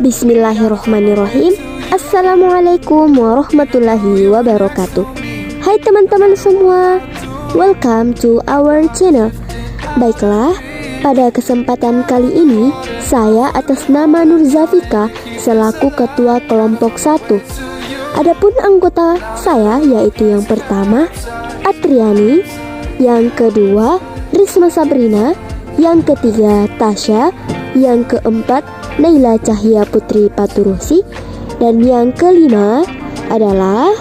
Bismillahirrohmanirrohim. Assalamualaikum warahmatullahi wabarakatuh. Hai teman-teman semua, welcome to our channel. Baiklah, pada kesempatan kali ini saya atas nama Nur Zafika selaku ketua kelompok 1. Adapun anggota saya yaitu yang pertama Atriani, yang kedua Risma Sabrina, yang ketiga Tasya, yang keempat Naila Cahya Putri Paturusi, dan yang kelima adalah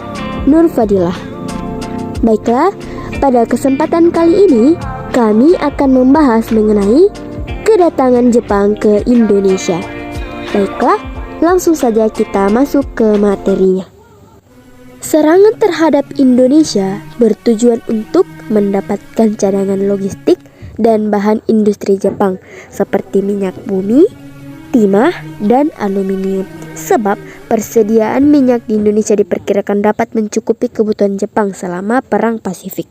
Nur Fadilah. Baiklah, pada kesempatan kali ini kami akan membahas mengenai kedatangan Jepang ke Indonesia. Baiklah, langsung saja kita masuk ke materinya. Serangan terhadap Indonesia bertujuan untuk mendapatkan cadangan logistik dan bahan industri Jepang seperti minyak bumi, timah, dan aluminium. Sebab persediaan minyak di Indonesia diperkirakan dapat mencukupi kebutuhan Jepang selama Perang Pasifik.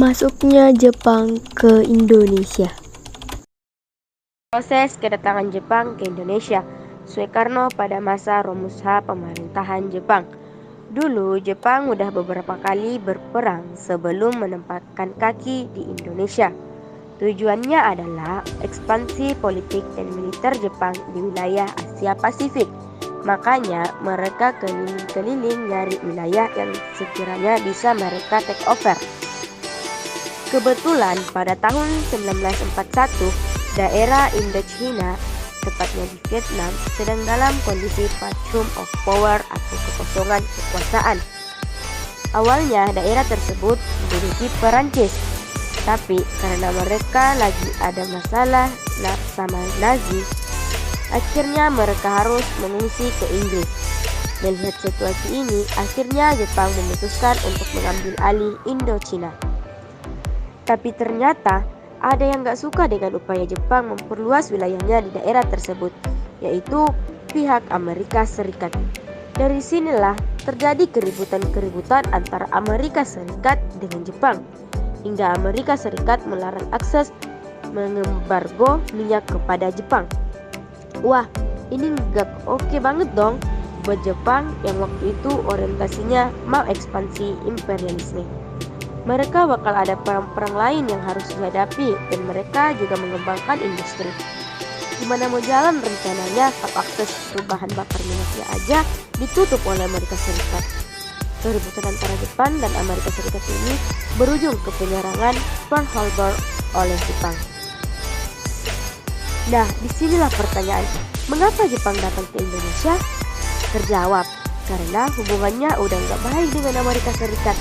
Masuknya Jepang ke Indonesia. Proses kedatangan Jepang ke Indonesia. Soekarno pada masa Romusha pemerintahan Jepang. Dulu Jepang udah beberapa kali berperang sebelum menempatkan kaki di Indonesia. Tujuannya adalah ekspansi politik dan militer Jepang di wilayah Asia Pasifik. Makanya mereka keliling-keliling nyari wilayah yang sekiranya bisa mereka take over. Kebetulan pada tahun 1941 daerah Indochina, tepatnya di Vietnam, sedang dalam kondisi vacuum of power atau kekosongan kekuasaan. Awalnya daerah tersebut diduduki Perancis, tapi karena mereka lagi ada masalah sama Nazi, akhirnya mereka harus mengungsi ke Inggris. Melihat situasi ini, akhirnya Jepang memutuskan untuk mengambil alih Indochina. Tapi ternyata ada yang gak suka dengan upaya Jepang memperluas wilayahnya di daerah tersebut, yaitu pihak Amerika Serikat. Dari sinilah terjadi keributan antara Amerika Serikat dengan Jepang, hingga Amerika Serikat melarang akses mengembargo minyak kepada Jepang. Wah, ini gak oke banget dong buat Jepang yang waktu itu orientasinya mau ekspansi imperialisme. Mereka bakal ada perang-perang lain yang harus dihadapi, dan mereka juga mengembangkan industri. Gimana mau jalan rencananya kalau akses bahan bakar minyaknya aja ditutup oleh Amerika Serikat. Keributan antara Jepang dan Amerika Serikat ini berujung ke penyerangan Pearl Harbor oleh Jepang. Nah, disinilah pertanyaan, mengapa Jepang datang ke Indonesia? Terjawab, karena hubungannya udah gak baik dengan Amerika Serikat.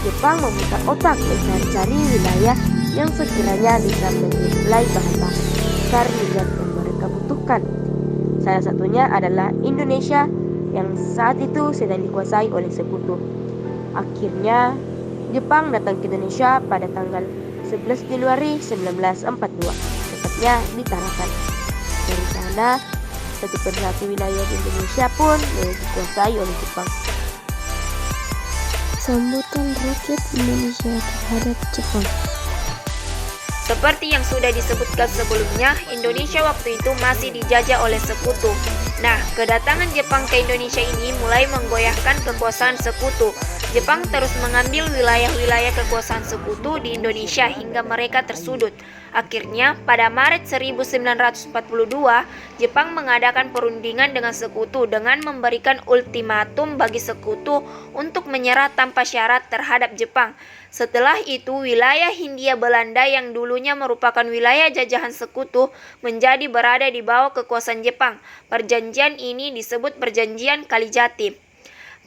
Jepang memutar otak mencari-cari wilayah yang sekiranya bisa menyuplai bahan bakar minyak yang mereka butuhkan. Salah satunya adalah Indonesia yang saat itu sedang dikuasai oleh sekutu. Akhirnya Jepang datang ke Indonesia pada tanggal 11 Januari 1942, tepatnya di Tarakan. Dari sana, satu persatu wilayah di Indonesia pun dikuasai oleh Jepang. Sambutan rakyat Indonesia terhadap Jepang. Seperti yang sudah disebutkan sebelumnya, Indonesia waktu itu masih dijajah oleh sekutu. Nah, kedatangan Jepang ke Indonesia ini mulai menggoyahkan kekuasaan sekutu. Jepang terus mengambil wilayah-wilayah kekuasaan sekutu di Indonesia hingga mereka tersudut. Akhirnya, pada Maret 1942, Jepang mengadakan perundingan dengan sekutu dengan memberikan ultimatum bagi sekutu untuk menyerah tanpa syarat terhadap Jepang. Setelah itu, wilayah Hindia Belanda yang dulunya merupakan wilayah jajahan sekutu menjadi berada di bawah kekuasaan Jepang. Perjanjian ini disebut Perjanjian Kalijati.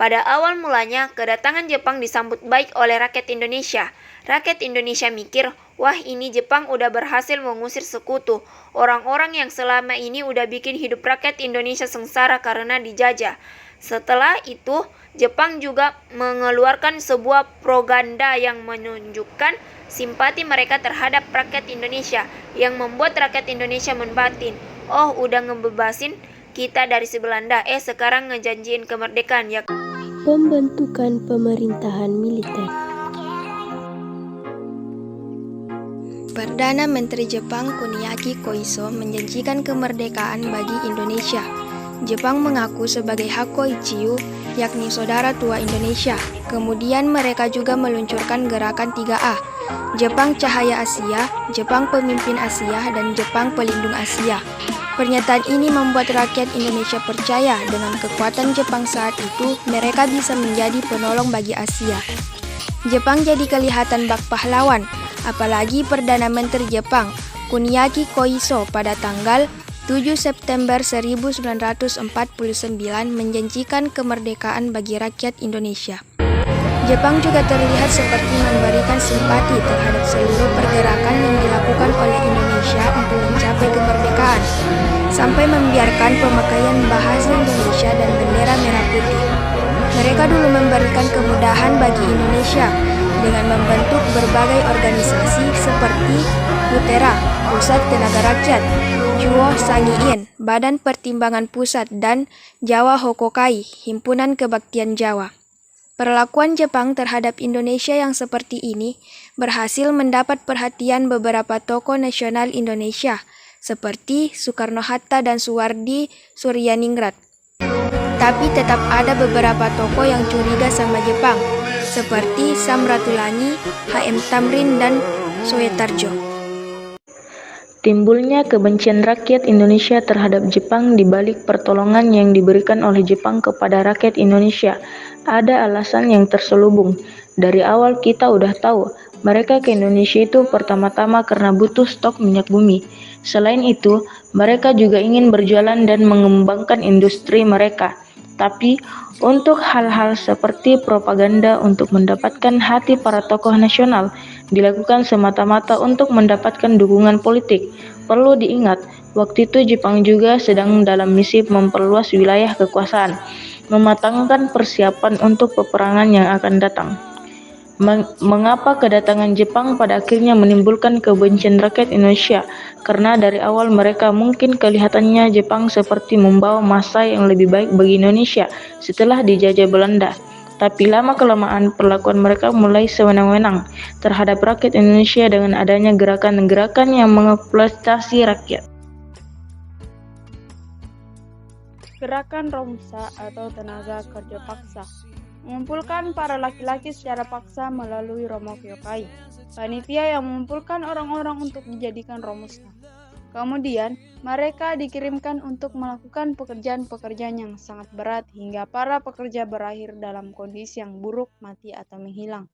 Pada awal mulanya, kedatangan Jepang disambut baik oleh rakyat Indonesia. Rakyat Indonesia mikir, wah ini Jepang udah berhasil mengusir sekutu. Orang-orang yang selama ini udah bikin hidup rakyat Indonesia sengsara karena dijajah. Setelah itu, Jepang juga mengeluarkan sebuah propaganda yang menunjukkan simpati mereka terhadap rakyat Indonesia, yang membuat rakyat Indonesia membatin, oh udah ngebebasin kita dari si Belanda, sekarang ngejanjiin kemerdekaan ya. Pembentukan pemerintahan militer. Perdana Menteri Jepang Kuniaki Koiso menjanjikan kemerdekaan bagi Indonesia. Jepang mengaku sebagai Hakoichiu, yakni saudara tua Indonesia. Kemudian mereka juga meluncurkan gerakan 3A, Jepang Cahaya Asia, Jepang Pemimpin Asia, dan Jepang Pelindung Asia. Pernyataan ini membuat rakyat Indonesia percaya dengan kekuatan Jepang saat itu mereka bisa menjadi penolong bagi Asia. Jepang jadi kelihatan bak pahlawan, apalagi Perdana Menteri Jepang Kuniaki Koiso pada tanggal 7 September 1949 menjanjikan kemerdekaan bagi rakyat Indonesia. Jepang juga terlihat seperti memberikan simpati terhadap seluruh pergerakan yang dilakukan oleh Indonesia untuk mencapai kemerdekaan, sampai membiarkan pemakaian bahasa Indonesia dan bendera merah putih. Mereka dulu memberikan kemudahan bagi Indonesia dengan membentuk berbagai organisasi seperti Putera, Pusat Tenaga Rakyat, Chuo Sangiin, Badan Pertimbangan Pusat, dan Jawa Hokokai, Himpunan Kebaktian Jawa. Perlakuan Jepang terhadap Indonesia yang seperti ini berhasil mendapat perhatian beberapa tokoh nasional Indonesia, seperti Soekarno-Hatta dan Suwardi Suryaningrat. Tapi tetap ada beberapa tokoh yang curiga sama Jepang, seperti Samratulangi, H.M. Tamrin, dan Soetarjo. Timbulnya kebencian rakyat Indonesia terhadap Jepang di balik pertolongan yang diberikan oleh Jepang kepada rakyat Indonesia. Ada alasan yang terselubung. Dari awal kita udah tahu, mereka ke Indonesia itu pertama-tama karena butuh stok minyak bumi. Selain itu, mereka juga ingin berjualan dan mengembangkan industri mereka. Tapi, untuk hal-hal seperti propaganda untuk mendapatkan hati para tokoh nasional, dilakukan semata-mata untuk mendapatkan dukungan politik. Perlu diingat, waktu itu Jepang juga sedang dalam misi memperluas wilayah kekuasaan, mematangkan persiapan untuk peperangan yang akan datang. Mengapa kedatangan Jepang pada akhirnya menimbulkan kebencian rakyat Indonesia? Karena dari awal mereka mungkin kelihatannya Jepang seperti membawa masa yang lebih baik bagi Indonesia setelah dijajah Belanda. Tapi lama-kelamaan perlakuan mereka mulai sewenang-wenang terhadap rakyat Indonesia dengan adanya gerakan-gerakan yang mengeksploitasi rakyat. Gerakan Romusa atau tenaga kerja paksa mengumpulkan para laki-laki secara paksa melalui Romo Kyokai, panitia yang mengumpulkan orang-orang untuk dijadikan Romusa. Kemudian, mereka dikirimkan untuk melakukan pekerjaan-pekerjaan yang sangat berat hingga para pekerja berakhir dalam kondisi yang buruk, mati atau menghilang.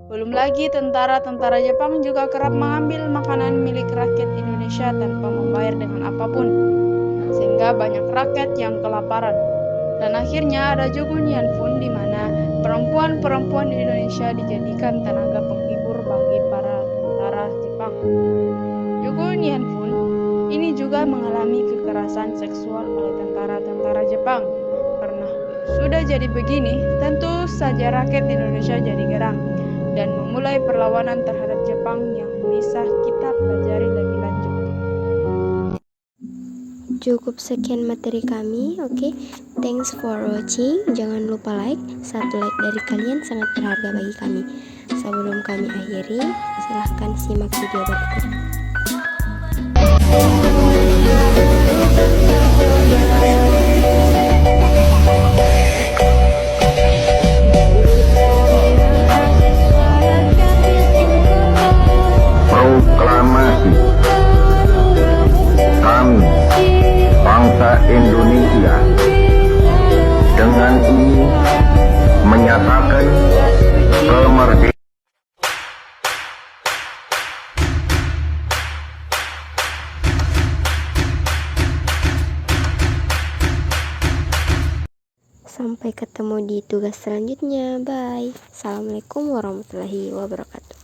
Belum lagi tentara-tentara Jepang juga kerap mengambil makanan milik rakyat Indonesia tanpa membayar dengan apapun, sehingga banyak rakyat yang kelaparan. Dan akhirnya ada Jogon Yanfun di mana perempuan-perempuan Indonesia dijadikan tenaga penghibur bagi para tentara Jepang. Jogon Yanfun ini juga mengalami kekerasan seksual oleh tentara-tentara Jepang. Karena sudah jadi begini, tentu saja rakyat Indonesia jadi gerang dan memulai perlawanan terhadap Jepang yang bisa kita pelajari lebih lanjut. Cukup sekian materi kami, oke. Thanks for watching. Jangan lupa like. Satu like dari kalian sangat berharga bagi kami. Sebelum kami akhiri, silahkan simak video berikut. Proklamasi kami bangsa Indonesia dengan ini menyatakan kemerdekaan. Sampai ketemu di tugas selanjutnya. Bye. Assalamualaikum warahmatullahi wabarakatuh.